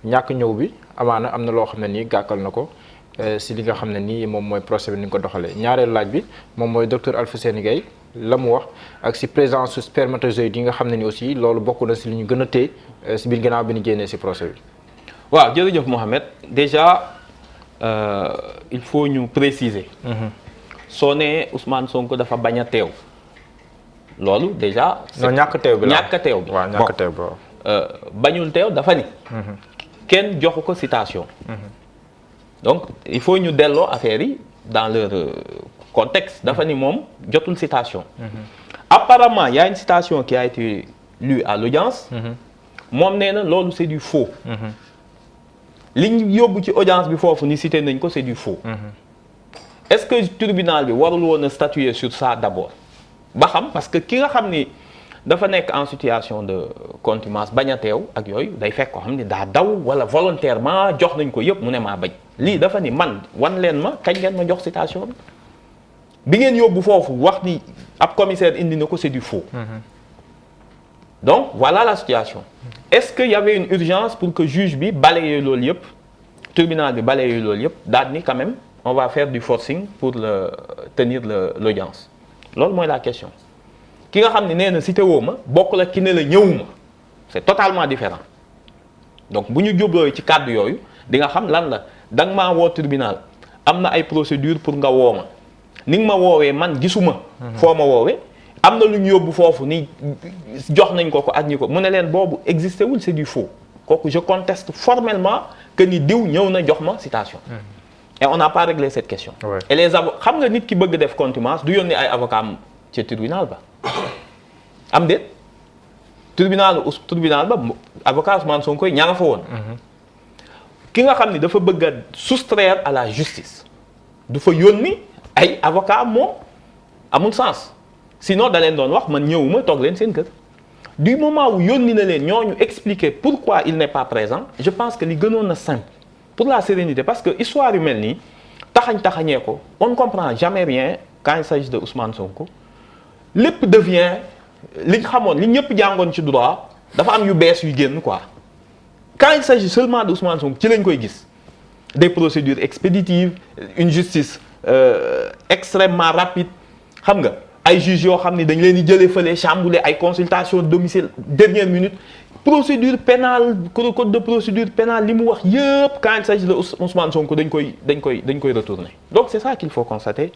ñàkk ñëw bi amaana am na loo xam ne nii gàkkal na ko si li nga xam ne nii moom mooy procès bi ni nga ko doxalee ñaareelu laaj bi moom mooy docteur Alfousseyni Gaye la mu wax ak si présence su spermatozoïde yi nga xam ne ni aussi loolu bokk na si li ñu gën a téye si biir gannaaw bi ñu génnee si procès bi. waaw jërëjëf Mohamed déjà il faut ñu préciser. soo nee Ousmane Sonko dafa bañ a teew. loolu déjà. non ñàkk teew bi la ñàkk teew bi. waaw ñàkk teew bi waaw. bañul teew dafa ni. kenn joxu ko citation. donc il faut ñu delloo affaire yi dans leur contexte dafa ni moom jotul citation. apparemment y a une citation qui a été lue à l'audience. moom nee na loolu c'est du faux. li ñu yóbbu ci audience bi foofu ni cité nañ ko c'est du faux. est-ce que tribunal bi warul woon a statuer sur ça d'abord ba xam parce que ki nga xam ni dafa nekk en situation de contumace bañ a teew ak yooyu day fekk ko xam ni daa daw wala volontairement jox nañ ko yëpp mu ne maa bañ lii dafa ni man wan leen ma kañ ngeen ma jox citation bi ngeen yóbbu foofu wax ni ab commissaire indi na ko c'est du faux. donc voilà la situation. est-ce que y avait une urgence pour que juge bi balayer loolu yëpp tribunal bi balayer loolu yëpp daal ni quand même on va faire du forcing pour tenir l'audience loolu mooy la question ki nga xam ne nee na cité woo ma bokk la ki ne la ñëwuma c'est totalement différent donc bu ñu jubloo ci kàddu yooyu di nga xam lan la da nga maa woo tribunal am na ay procédure pour nga woo ma ni nga ma woowee man gisuma foo ma woowee am na lu ñu yóbbu foofu ni jox nañ ko ak ñi ko mu ne leen boobu existé wul c'est du faux kooku je conteste formellement que ni diw ñëw na jox ma citation. et on n'a pas réglé cette question. Ouais. et les avocats xam nga nit ki bëgg def contumace du yónnee ay avocats am ci tribunal ba am déet tribunal ba avocat Ousmane Sonko ñaa nga fa woon. ki nga xam ni dafa bëgg a soustraire à la justice du fa yónni ay avocats moom amul sens. sinon da leen doon wax man ñëwuma toog leen seen kër du moment où yónni na leen ñooñu expliquer pourquoi il n'est pas présent je pense que li gënoon na simple pour la sérénité parce que histoire yu mel nii taxañee ko on ne comprend jamais rien quand il s'agit de Ousmane Sonko lépp devient li ñu xamoon li ñëpp jàngoon ci droit dafa am yu bees yu génn quoi quand il s'agit seulement de Ousmane Sonko ci lañ koy gis des procédures expéditives une justice extrêmement rapide xam nga ay juges yoo xam ni dañ leen di jëlee fële chambouler ay consultation de domicile dernière minute procédure pénale code de procédure pénale li mu wax yëpp quand il s'agit de Ousmane Sonko dañ koy retourner donc c'est ça qu'il faut constater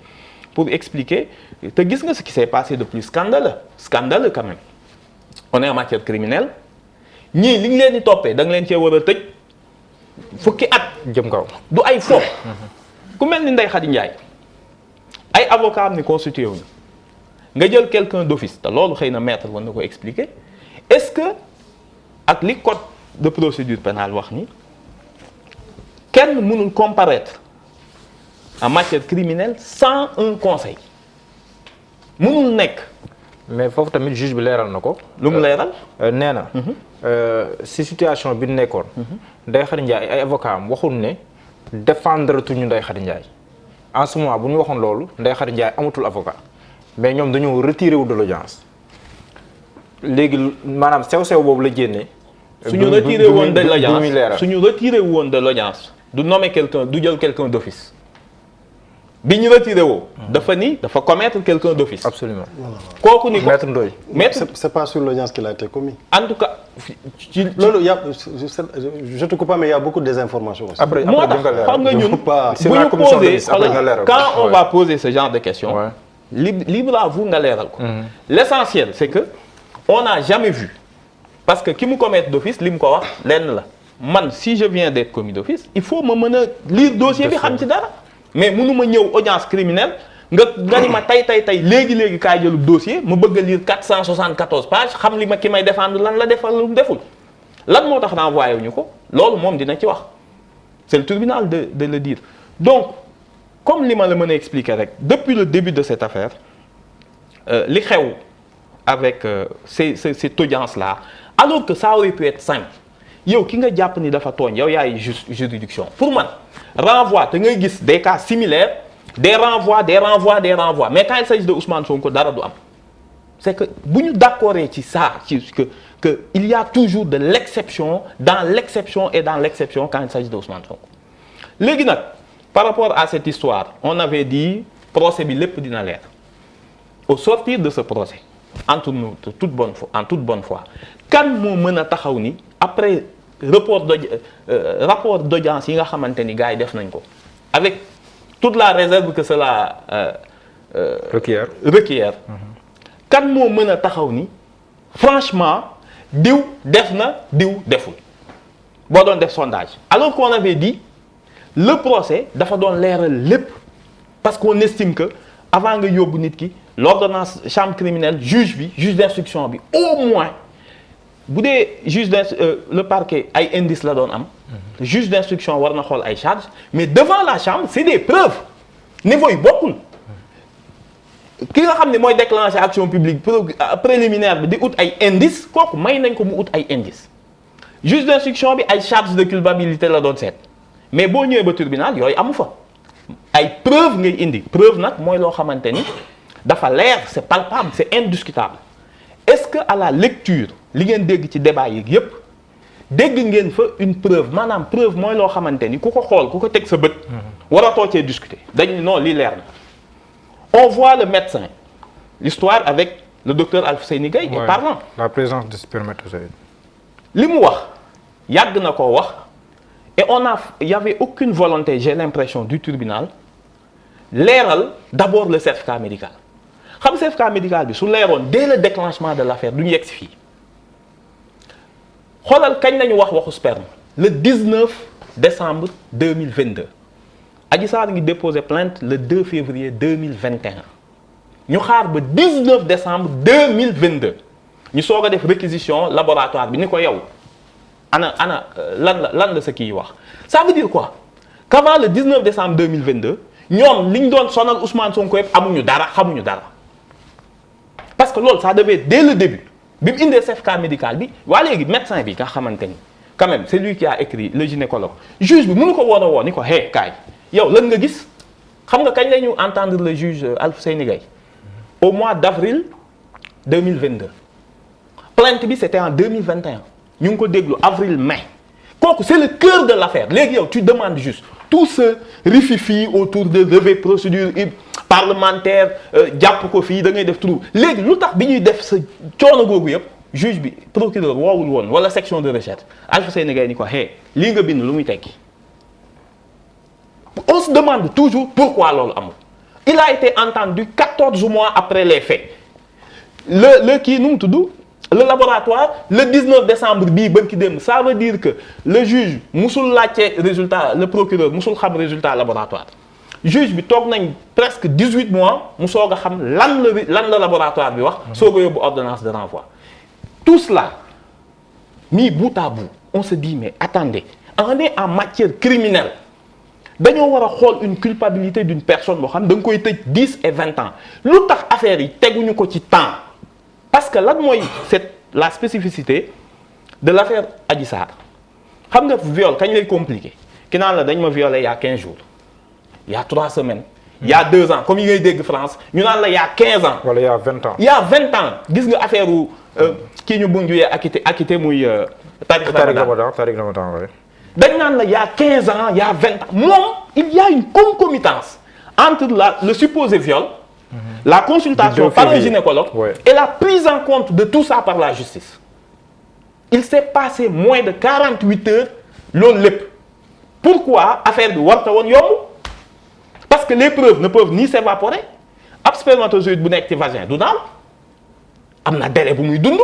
pour expliquer te gis nga ce qui s'est passé de plus scandaleux quand même on est en matière criminelle ñii li ñu leen di toppee da nga leen cee war a tëj fukki at jëm kaw du ay fo ku mel ni Ndeye Khady Ndiaye ay avocat am ni constitué wuñu nga jël quelqu'un d'office te loolu xëy na maître war na ko expliquer est-ce que ak li code de procédure pénale wax ni kenn mënul comparaître en matière criminelle sans un conseil mënul nekk. mais foofu tamit juge bi leeral na ko. lu mu leeral. nee na. si situation bi nekkoon. Ndeye Khady Ndiaye ay avocat am waxul ne défendre tuñu Ndeye Khady Ndiaye en ce moment bu ñu waxoon loolu Ndeye Khady Ndiaye amatul avocat. mais ñoom dañoo retiré wu de l'audience léegi maanaam sew-sew boobu la génnee. suñu retiré woon de l'audience suñu retiré woon de l'audience du nommer quelqu'un du jël quelqu'un d'office bi ñu retiré woo. dafa commettre quelqu'un d'office. absolument kooku ni ko maître Ndoye. c'est pas sur l'audience qu'il a été commis. en tout cas. loolu je te coupe pas mais il y a beaucoup de désinformation aussi. après moo tax xam nga ñun bu ñu poser quand on va poser ce genre de questions. libre à vous nga leeral ko. l'essentiel c'est que on n'a jamais vu parce que ki mu commettre d'office li mu ko wax lenn la man si je viens d'être commis d'office il faut ma mën a lire dossier bi xam ci dara mais mënuma ñëw audience criminelle nga ni ma tey léegi kaay jëlub dossier ma bëgg a lire 474 pages xam li ma ki may défendre lan la defal lu mu deful lan moo tax renvoyé wuñu ko loolu moom dina ci wax c'est le tribunal de le dire donc comme li ma la mën a expliquer rek depuis le début de cette affaire li xew avec cette audience là alors que ça aurait pu être simple yow ki nga jàpp ni dafa tooñ yow yaay juridiction pour man renvoi te ngay gis des cas similaires des renvois mais quand il s'agit de Ousmane Sonko dara du am c'est que bu ñu d'accordé ci ça ci que qu'il y a toujours de l'exception dans l'exception et dans l'exception quand il s'agit d'Ousmane Sonko. Léegi nag par rapport à cette histoire on avait dit procès bi lépp dina leer au sortir de ce procès en toute bonne foi kan moo mën a taxaw ni après rapport d'audience yi nga xamante ni gars yi def nañ ko avec toute la réserve que cela requiert kan moo mën a taxaw ni franchement diw def na diw deful boo doon def sondage alors qu'on avait dit le procès dafa doon leeral lépp parce qu'on estime que avant nga yóbbu nit ki l'ordonnance chambre criminelle juge d'instruction bi au moins bu dee le parquet ay indices la doon am juge d'instruction war na xool ay charges mais devant la chambre c'est des preuves niveau yi bokkul ki nga xam ne mooy déclencher action publique préliminaire bi di ut ay indices kooku may nañ ko mu ut ay indices juge d'instruction bi ay charges de culpabilité la doon seet mais boo ñëwee ba tribunal yooyu amu fa ay preuve ngay indi preuve nag mooy loo xamante ni dafa leer c'est palpable c'est indiscutable est-ce que à la lecture li ngeen dégg ci débat yi yépp dégg ngeen fa une preuve maanaam preuve mooy loo xamante ni ku ko xool ku ko teg sa bët waratoo cee discuter dañ non lii leer na on voit le médecin l'histoire avec le docteur Alfousseyni Gaye est parlant la présence de spermatozoïdes li mu wax yàgg na koo wax et il y avait aucune volonté j'ai l'impression du tribunal leeral d'abord le certificat médical xam certificat médical bi su leeroon dès le déclenchement de l'affaire duñu yegg si fii xoolal kañ lañu waxu sperme le 19 décembre 2022 Adji Sarr ngi déposé plainte le 2 février 2021 ñu xaar ba 19 décembre 2022 ñu soog a def réquisition laboratoire bi ni ko yow ana lan la sa kii wax ça veut dire quoi qu'avant le 19 décembre 2022 ñoom liñ doon sonal Ousmane Sonko yëpp amuñu dara xamuñu dara parce que loolu ça devait dès le début bi mu indee certificat médical bi waa léegi médecin bi nga xamante ni quand même c'est lui qui a écrit le gynécologue juge bi mënu ko woon a woo ni ko hey kaay yow lan nga gis xam nga kañ la ñu entendre le juge Alfousseyni Gaye au mois d'avril 2022 plainte bi c'était en 2021 ñu ngi ko déglu avril mai kooku c'est le cœur de l'affaire léegi yow tu demandes juste tout ce rififi autour de levée procédure parlementaire jàpp ko fii da ngay def tout léegi lu tax bi ñuy def sa coono googu yëpp juge bi procureur woowul woon wala section de recherche Alfousseyni Gaye ni ko hey lii nga bind lu muy tekki on se demande toujours pourquoi loolu amul il a été entendu 14 mois après les faits le kii nu mu tudd le laboratoire le 19 décembre bii bërki dem ça veut dire que le juge musul laajte résultat le procureur musul xam résultat laboratoire juge bi toog nañ presque 18 mois mu soog a xam lan la laboratoire bi wax soog a yóbbu ordonnance de renvoi tout cela mis bout à bout on se dit mais attendez on est en matière criminelle dañoo war a xool une culpabilité d'une personne boo xam da nga koy tëj 10 et 20 ans lu tax affaire yi teguñu ko ci temps parce que lan mooy c'est la spécificité de l'affaire Adji Sarr xam nga viol kañ lay compliqué ki naan la dañ ma violé il y a 15 jours il y a 3 semaines il y a 2 ans comme yi ngay dégg France ñu naan la il y a 15 ans wala il y a 20 ans il y a 20 ans gis nga affaire u kii ñu bunjuyee acquitté muy Tariq Ramadan dañ naan la il y a 15 ans il y a 20 ans moom il y a une concomitance entre le supposé viol la consultation par un gynécologue et la prise en compte de tout ça par la justice il s'est passé moins de 48 heures loolu lépp pourquoi affaire bi warta woon yomb parce que les preuves ne peuvent ni s'évaporer ab spermatozoïde bu nekk ci vagin du naaw am na délai bu muy dund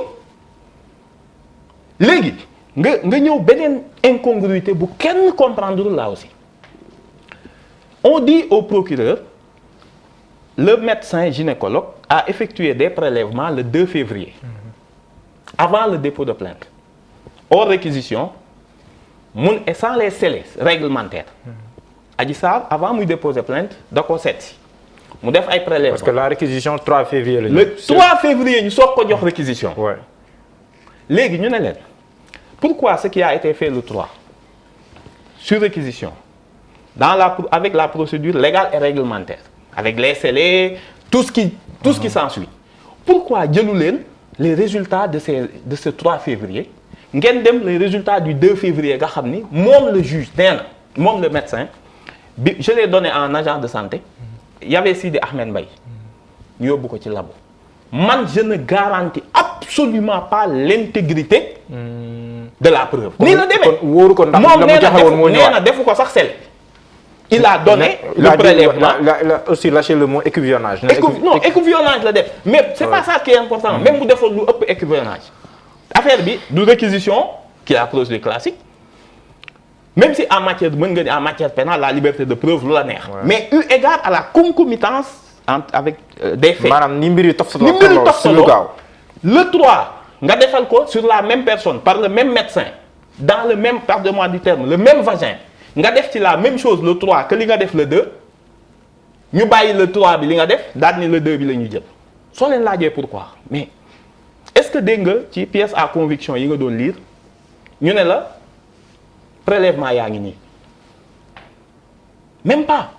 léegi nga ñëw beneen incongruité bu kenn comprendre là aussi on dit au procureur le médecin gynécologue a effectué des prélèvements le 2 février avant le dépôt de plainte hors réquisition et sans les scellés réglementaires Adji Sarr avant muy déposer plainte da ko seet si mu def ay prélèvements parce que la réquisition 3 février le 3 février ñu soog ko jox réquisition léegi ñu ne leen pourquoi ce qui a été fait le 3 sur réquisition avec la procédure légale et réglementaire avec les scellés tout ce qui s'ensuit pourquoi jëlu leen les résultats de ce 3 février ngeen dem les résultats du 2 février nga xam ni moom le juge nee na moom le médecin bi je l'ai donné à un agent de santé y avait Sidi Ahmed Mbaye ñu yóbbu ko ci labo man je ne garantis absolument pas l'intégrité de la preuve. nii la demee kon wóoru ko ndax moom la mu joxe woon moo nee ñëwaat na defu ko sax sel. il a donné le prélèvement il a aussi lâché le mot écouvillonnage. non écouvillonnage la def mais c'est pas ça qui est important même bu defoon lu ëpp écouvillonnage affaire bi du réquisition qui est la procédure classique même si en matière mën nga ni en matière pénale la liberté de preuve lu la neex. mais eu égard à la concomitance avec des faits. maanaam ni mbir yi toftaloo ni mbir yi toftaloo le 3 nga defal ko sur la même personne par le même médecin dans le même pardonnez-moi du terme le même vagin. nga def ci la même chose le 3 que li nga def le 2 ñu bàyyi le 3 bi li nga def daal ni le 2 bi la ñuy jël soo leen laajee pourquoi mais est-ce que dégg nga ci pièce à conviction yi nga doon lire ñu ne la prélèvement yaa ngi nii même pas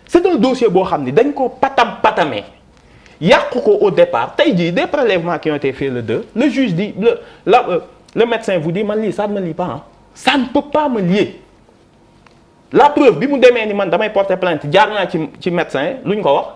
c'est un dossier boo xam ni dañ ko patamee yàqu ko au départ tey jii des prélèvements qui ont été faits le 2 le juge dit le médecin vous dit man lii ça ne me lie pas hein. Ça ne peut pas me lier la preuve bi mu demee ni man damay porter plainte jaar naa ci médecin lu ñu ko wax.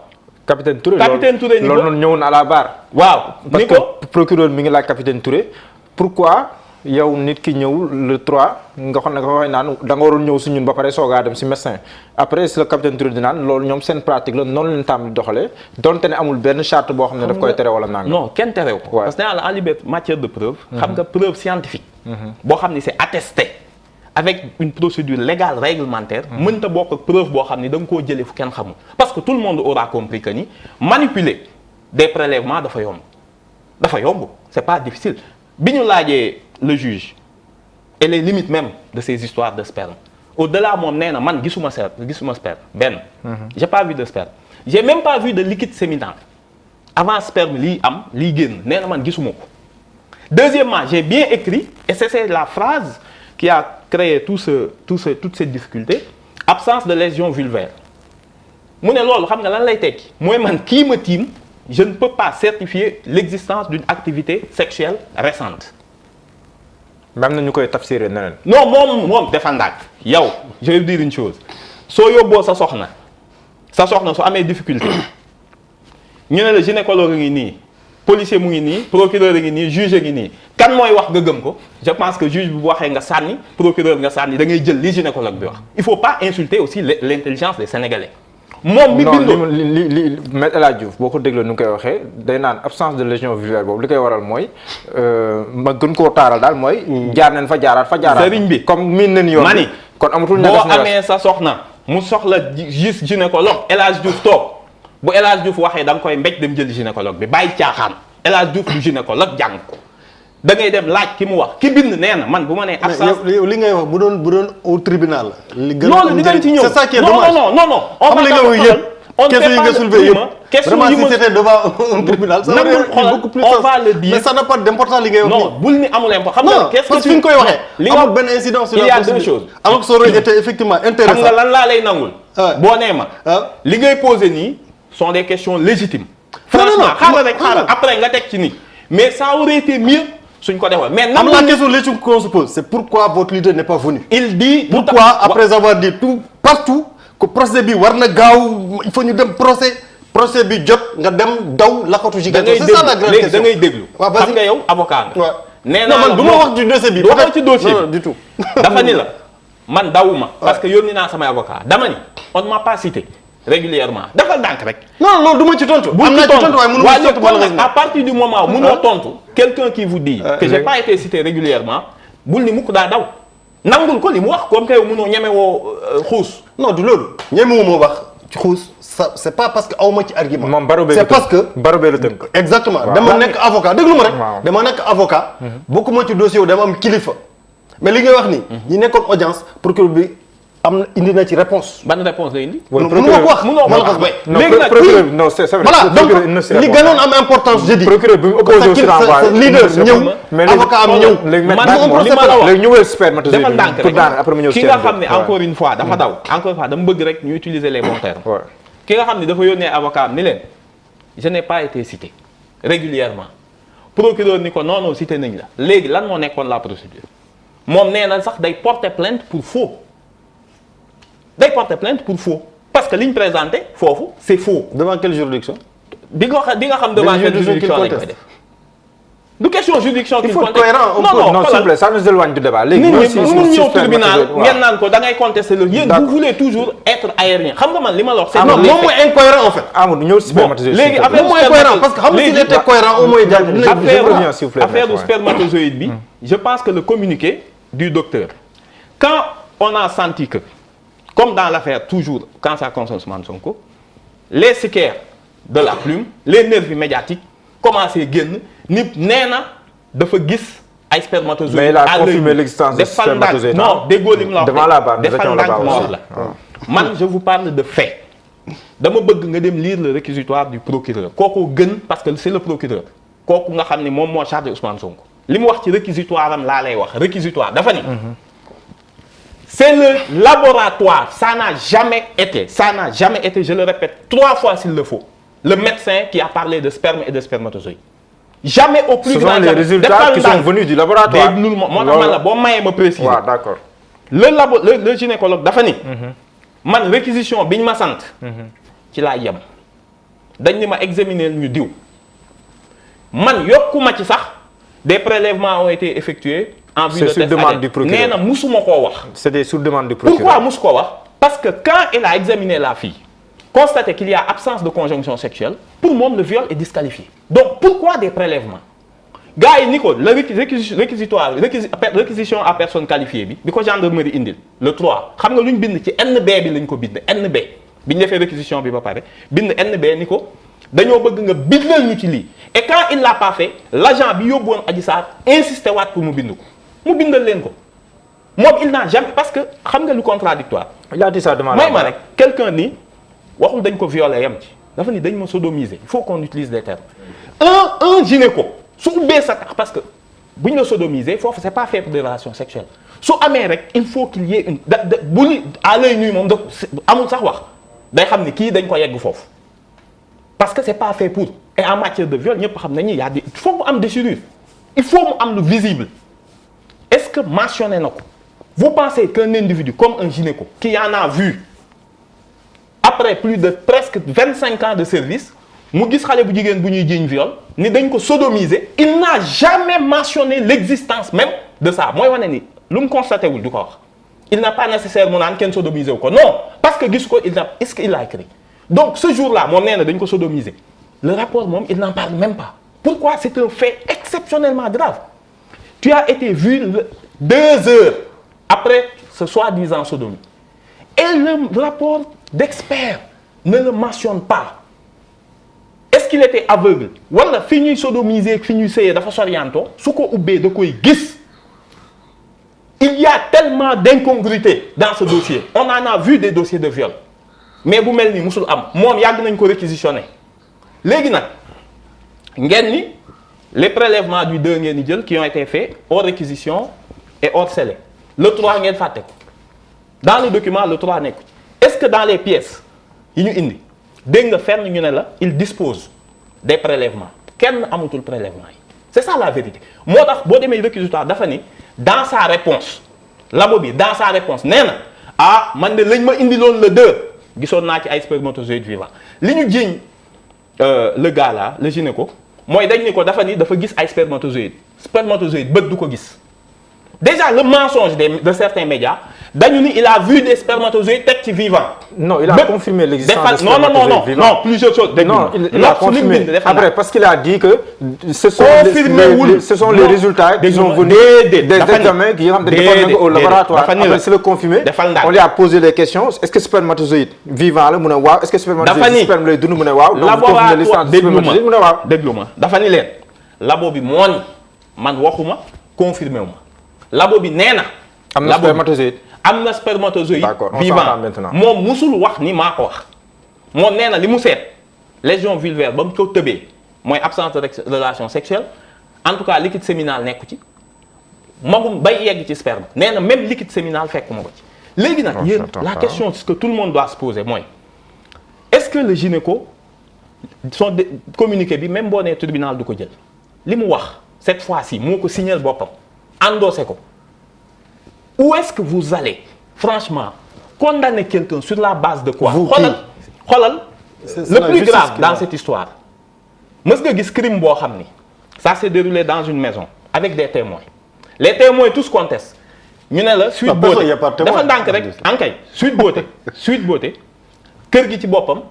capitaine Touré ni ko loolu ñëwoon à la barre. waaw parce ni ko que procureur mi ngi laaj capitaine Touré pourquoi yow nit ki ñëw le 3 nga xam ne nga koy naan da nga waroon ñëw si ñun ba pare soogaa dem si médecin après si la capitaine Touré di naan loolu ñoom seen pratique la noonu leen tàmm doxalee donte ne amul benn charte boo xam ne daf koy tere wala nangam. non kenn terew ko. parce que en liberté matière de preuve. xam nga preuve scientifique. boo xam ni c'est attesté. avec une procédure légale réglementaire. mënta bokk ak preuve boo xam ni da nga koo jëlee fu kenn xamul. parce que tout le monde aura compris que ni manipuler des prélèvements dafa yomb c'est pas difficile bi ñu laajee le juge et les limites même de ces histoires de sperme au-delà moom nee na man gisuma sperme benn. j'ai pas vu de sperme j'ai même pas vu de liquide séminal avant sperme lii am lii génn nee na man gisuma ko. deuxièmement j'ai bien écrit et c'est la phrase qui a créé toute cette difficulté absence de lésion vulvaire mu ne loolu xam nga lan lay tekki mooy man kii ma tiim je ne peux pas certifier l'existence d'une activité sexuelle récente. même na ñu koy tafsiré neneen. non moom defal ndànk yow je vais dire une chose soo yóbboo sa soxna su amee difficulté ñu ne la gynécologue ngi nii policier mu ngi nii procureur ngi nii juge ngi nii kan mooy wax nga gëm ko je pense que juge bi bu waxee nga sànni procureur nga sànni da ngay jël li gynécologue bi wax il faut pas insulter aussi l'intelligence des Sénégalais. moom mi bindoo non li Maître El Hadji Diouf boo ko dégloo nu ngi koy waxee day naan absence de lésion vulvaire boobu li koy waral mooy ma gën koo taaral daal mooy. jaar nañ fa jaaraat. sëriñ bi comme miin nañ yoon. mani kon amatul boo amee sa soxna mu soxla gis gynécologue El Hadji Diouf toog bu El Hadji Diouf waxee da nga koy mbéj dem jël gynécologue bi bàyyi caaxaan El Hadji Diouf du gynécologue jàng ko da ngay dem laaj ki mu wax ki bind nee na man bu ma nee absence li ngay wax bu doon au tribunal la. li gën loolu dinañ ci ñëw c'est ça qui est dommage. non on va question yi nga soulevé yëpp vraiment si c'était devant un tribunal ça aurait eu beaucoup plus on va le dire mais ça n'a pas d'importance li ngay wax non bul ni amul important xam nga parce que fi ñu koy waxee amul benn incident sur la procédure alors que ça aurait été effectivement intéressant xam nga lan laa lay nangul boo nee ma li ngay posé nii sont des questions légitimes franchement xaaral après nga teg ci nii mais ça aurait été mieux suñ ko defoon mais am la question légitime qu'on se pose c'est pourquoi votre leader n'est pas venu il dit pourquoi après avoir dit tout partout que procès bi war na gaaw il faut ñu dem procès bi jot nga dem daw lakkatu ci gàttal c'est ça la grande question da ngay déglu xam nga yow avocat nga nee naa man du ma wax ci dossier bi waxoo ci dossier non du tout dafa ni la man dawuma parce que yónni naa samay avocat dama ni on ne m'a pas cité régulièrement dafa ndànk rek non non du ma ci tontu am naa ci tontu waaye mënu ma ci tontu malheureusement à partir du moment où mënoo tontu quelqu'un qui vous dit que j'ai pas été cité régulièrement bul ni mukk daa daw nangul ko li mu wax comme que yow mënoo ñeme woo xuus non du loolu ñemewu moo wax ci xuus ça c'est pas parce que aw ma ci argument moom barobé c'est parce que barobé la tënk exactement dama nekk avocat déglu ma rek dama nekk avocat bokkuma ci dossier wu dama am kilifa mais li ngay wax ni ñi nekkoon audience procureur bi am na indi na ci réponse ban réponse la indi mënu ma ko wax léegi nag procureur non c'est vrai voilà donc li gënoon am importance je dis procureur bi mu opposé aussi renvoyé leader ñëw avocat am ñëw léegi li ma la wax léegi ñëwee spermatozoïde dafa ndànk rek après mu ñëw ki nga xam ne encore une fois dafa daw encore une fois dama bëgg rek ñu utiliser les bons termes ki nga xam ne dafa yónnee avocat am ni leen je n'ai pas été cité régulièrement procureur ni ko non non cité nañ la léegi lan moo nekkoon la procédure moom nee na sax day porter plainte pour faux parce que li ñu présenté foofu c'est faux. devant quelle juridiction. di nga xam devant quelle juridiction lañ koy def. du question juridiction. il faut être cohérent. non s'il vous plaît ça nous éloigne du débat. léegi mënuñu ñëw tribunal ngeen naan ko da ngay contester le yéen vous voulez toujours être aérien xam nga man li ma la wax. non moom mooy incohérent en fait. Amadou ñëw spermatozoïde. léegi affaire mooy cohérent parce que xam nga s'il était cohérent au moins affaire du spermatozoïde bi. je pense que le communiqué du docteur quand on a senti que comme dans l'affaire toujours quand ça concerne Ousmane Sonko les sicaires de la plume les nervis médiatiques commencé génn nit nee na dafa gis ay spermatozoïdes. mais il a confirmé l'existence de spermatozoïdes. non déggoo li mu la wax devant la barre defal ndànk ma wax la man je vous parle de fait dama bëgg nga dem lire le réquisitoire du procureur kooku gën parce que c'est le procureur kooku nga xam ne moom moo chargé Ousmane Sonko li mu wax ci réquisitoire am laa lay wax réquisitoire dafa ni c'est le laboratoire ça n'a jamais été je le répète 3 fois s'il le faut le médecin qui a parlé de sperme et de spermatozoïdes jamais au plus grand. Ce sont les résultats qui sont venus du laboratoire. moo tax man la boo mayee ma préciser. waaw d'accord. le gynécologue dafa ni. man réquisition biñ ma sant. ci laa yem. dañ ni ma examiner ñu diw. man yokkuma ci sax des prélèvements ont été effectués. en vue de test demande du procureur nee na musuma koo wax. c'était sur demande du procureur. pourquoi musu koo wax parce que quand il a examiné la fille. constater qu'il y a absence de conjonction sexuelle pour moom le viol est disqualifié donc pourquoi des prélèvements gars yi ni ko le réquisitoire réquisition à personne qualifiée bi ko gendarmerie indil le 3 xam nga lu ñu bind ci NB bi lañ ko bind NB bi ñu defee réquisition bi ba pare bind NB ni ko dañoo bëgg nga bindal ñu ci lii et quand il l'a pas fait l'agent bi yóbbu woon Adji Sarr insisté waat pour mu bind ko mu bindal leen ko moom il n'a jamais parce que xam nga lu contradictoire il a dit ça devant may ma rek quelqu'un ni waxul dañ ko violer yam ci dafa ni dañ ma sodomiser il faut qu'on utilise des termes un gynéco su ubbee sa tax parce que bu ñu la sodomiser foofu c'est pas fait pour des relations sexuelles su amee rek il faut qu'il y ait une bu li à l'œil nu moom da amul sax wax day xam ni kii dañ ko yegg foofu parce que c'est pas fait pour et en matière de viol ñëpp xam nañu y a des il faut mu am déchirure il faut mu am lu visible est-ce que mentionné na ko vous pensez qu'un individu comme un gynéco qui en a vu après plus de presque 25 ans de service mu gis xale bu jigéen bu ñuy jiiñ viol ni dañ ko sodomiser il n'a jamais mentionné l'existence même de ça mooy wane ni lu mu constaté wul du ko wax il n'a pas nécessaire mu naan kenn sodomiser wu ko non parce que gis ko est-ce qu'il a écrit donc ce jour-là moom nee na dañ ko sodomiser le rapport moom il n'en parle même pas pourquoi c'est un fait exceptionnellement grave tu as été vu 2 heures après ce soi-disant sodomie et le rapport d'experts ne le mentionne pas est-ce qu'il était aveugle wala fi ñuy sodomiser fi ñuy sëyee dafa sorianto su ko ubbee da koy gis il y a tellement d'incongruités dans ce dossier on en a vu des dossiers de viol mais bu mel ni musul am moom yàgg nañ ko réquisitionner léegi nag ngeen ni les prélèvements du 2 ngeen di jël qui ont été faits hors réquisition et hors scellé le 3 ngeen fàtte ko dans le document le 3 nekku est-ce que dans les pièces yi ñu indi dégg nga fenn ñu ne la il dispose des prélèvements kenn amatul prélèvement yi c'est ça la vérité moo tax boo demee réquisitoire dafa ni dans sa réponse labo bi dans sa réponse nee na ah man de lañ ma indi loon le 2 gisoon naa ci ay spermatozoïdes vivants li ñu jiiñ le gars là le gynéco mooy dañ ni ko dafa ni dafa gis ay spermatozoïdes bët du ko gis déjà le mensonge de certains médias dañu ni il a vu des spermatozoïdes teg ci vivant. non il a confirmé l'existence des spermatozoïdes vivants. non plusieurs choses. non il a confirmé après parce qu'il a dit que ce sont les résultats qui sont venus des examens qui ont été au laboratoire. après c'est le confirmé on lui a posé des questions est-ce que spermatozoïde vivant la mu ne waaw est-ce que spermatozoïde sperme lay dund mu ne waaw. donc confirmé l'existence des spermatozoïdes mu ne waaw. déglu ma dafa ni leen labo bi moo ni man waxuma confirmé wu ma labo bi nee na. am na spermatozoïde. am na spermatozoïde vivant moom musul wax ni maa ko wax moom nee na li mu seet lésion vulvaire ba mu ko tëbee mooy absence de relation sexuelle en tout cas liquide séminal nekku ci magum bay yegg ci sperme nee na même liquide séminal fekk ma ko ci léegi nag yéen la question que tout le monde doit se poser mooy est-ce que le gynéco son communiqué bi même boo nee tribunal du ko jël li mu wax cette fois-ci moo ko signal boppam endossé ko où est-ce que vous allez franchement condamner quelqu'un sur la base de quoi xoolal le plus grave dans cette histoire mës nga gis crime boo xam ni ça s'est déroulé dans une maison avec des témoins les témoins tous contestent ñu ne la Sweet Beauté dafa ndànk rek ankay Sweet Beauté kër gi ci boppam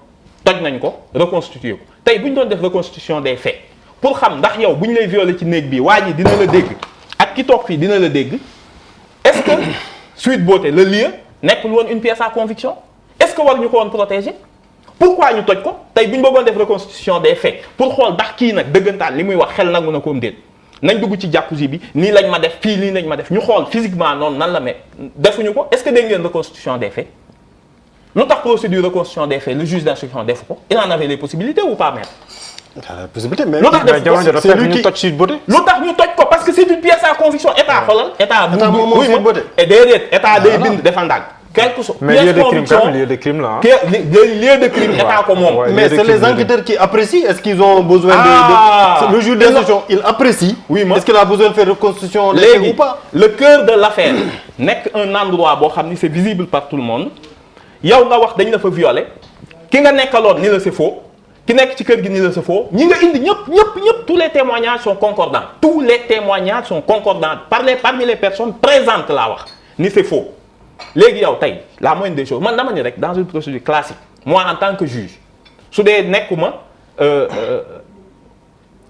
toj nañ ko reconstituer ko tey bu ñu doon def reconstitution des faits pour xam ndax yow bu ñu lay violer ci néeg bi waa ji dina la dégg ak ki toog fii dina la dégg est-ce que Sweet Beauté le lieu nekkul woon une pièce à conviction est-ce que war ñu ko woon protéger pourquoi ñu toj ko tey bu ñu bëggoon def reconstitution des faits pour xool ndax kii nag dëggantaan li muy wax xel nangu na ko am déet nañ dugg ci jacuzzi bi nii lañ ma def fii nii lañ ma def ñu xool physiquement noonu nan la defuñu ko est-ce que dégg ngeen reconstitution des faits lu tax procédure reconstitution des faits le juge d'instruction defu ko il en avait les possibilités ou pas maître. possibilité mais lu tax def c'est lui qui toj Sweet Beauté. lu tax ñu toj ko parce que c'est une pièce à conviction état xoolal état moom Sweet Beauté et déedéet état day bind defandaan quelque chose mais lieu de crime là lieu de crime état ko moom mais c'est les enquêteurs qui apprécient est-ce qu'ils ont besoin de le juge d'instruction il apprécie est-ce qu'il a besoin de faire reconstitution léegi ou pas le cœur de l'affaire nekk un endroit boo xam ni c'est visible par tout le monde yow nga wax dañ la fa violer ki nga nekkaloon ni la c'est faux ki nekk ci kër gi ni la c'est faux ñi nga indi ñëpp tous les témoignages sont concordants tous les témoignages sont concordants parmi les personnes présentes laa wax ni c'est faux léegi yow tey la moindre des choses man dama ni rek dans une procédure classique moi en tant que juge su dee nekkuma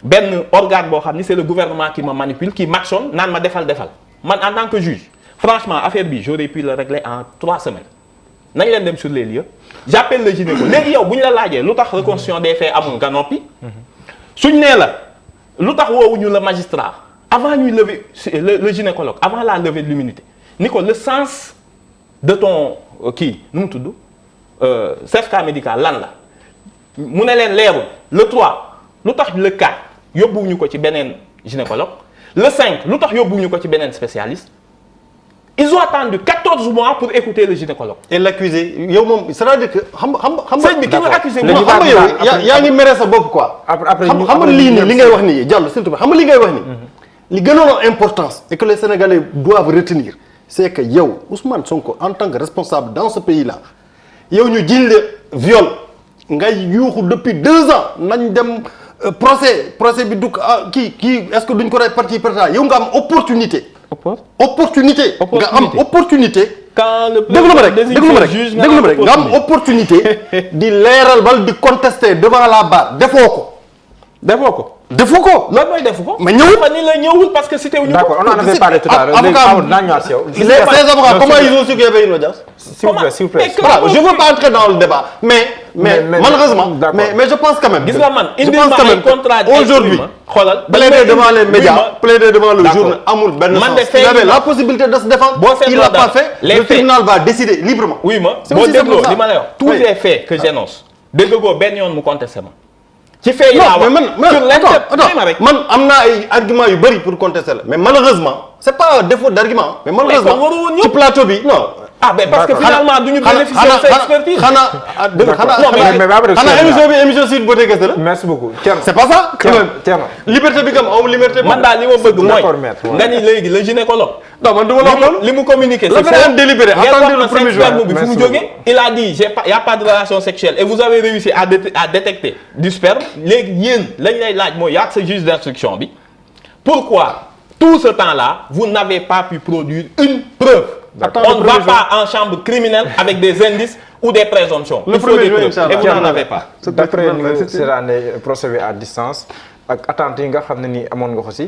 benn organe boo xam ni c'est le gouvernement qui me manipule qui m'actionne naan ma defal man en tant que juge franchement affaire bi j'aurais pu le régler en 3 semaines nañ leen dem sur les lieux j'appelle le gynéco léegi yow bu ñu la laajee lu tax reconstitution des faits amul nga noppi suñ nee la lu tax woowuñu le magistrat avant ñuy lever le gynécologue avant la levée de l'immunité ni ko le sens de ton kii nu mu tudd certificat médical lan la mu ne leen leerul le 3 lu tax le 4 yóbbuwuñu ko ci beneen gynécologue le 5 lu tax yóbbuwuñu ko ci beneen spécialiste ils ont attendu 14 mois pour écouter le gynécologue. et l'accusé yow moom c'est-à-dire que xam sëñ bi ki nga accusé xam nga yow yaa ngi mere sa bopp quoi. xam nga lii nii li ngay wax nii Diallo s'il te plaît xam nga li ngay wax nii. li gënoon importance et que les Sénégalais doivent retenir c'est que yow Ousmane Sonko en tant que responsable dans ce pays-là yow ñu jiñ la viol ngay yuuxu depuis 2 ans nañ dem procès bi du kii est-ce que duñ ko répartir par ça yow nga am opportunité. nga am opportunité. quand le déglu ma rek nga am opportunité di leeral bal di contester devant la barre defoo ko. loolu mooy defu ko. mais ñëwul ma ni la ñëwul parce que c'était wuñu ko. d'accord on en avait parlé tout à l'heure. ces avocats comment ils ont su qu'il y avait une audience. s'il vous plaît. voilà je veux pas entrer dans le débat mais malheureusement mais je pense quand même. gis nga man indil ma ay contrat aujourd'hui xoolal plaider devant les médias plaider devant le journal amul benn sens. il avait la possibilité de se défendre. il l'a pas fait le tribunal va décider librement. oui ma boo dégloo li ma lay wax tous les faits que j'énonce dégg nga benn yoon mu contesté ma. ci fee yi man am naa ay argument yu bëri pour contester la mais malheureusement c'est pas un défaut d'argument mais malheureusement ci plateau bi non. mais parce que finalement duñu bénéficier de cette expertise. xanaa émission Sweet Beauté kese la. merci beaucoup Thierno. c'est pas ça. Thierno liberté bi kam aw liberté. man daal li ma bëgg mooy nga ni léegi le gynécologue. non man du ma la wax loolu li mu communiqué. c'est faux délibéré attendez le premier jour. bi fu mu jógee il a dit y a pas de relation sexuelle et vous avez réussi à détecter du sperme léegi yéen lañ lay laaj mooy yaa sa juge d'instruction bi pourquoi tout ce temps-là vous n'avez pas pu produire une preuve. On ne va pas en chambre criminelle avec des indices ou des présomptions. Il faut des preuves et vous n'en avez pas. D'après nous c'est procès à distance ak attentes yi nga xam ne ni amoon nga ko si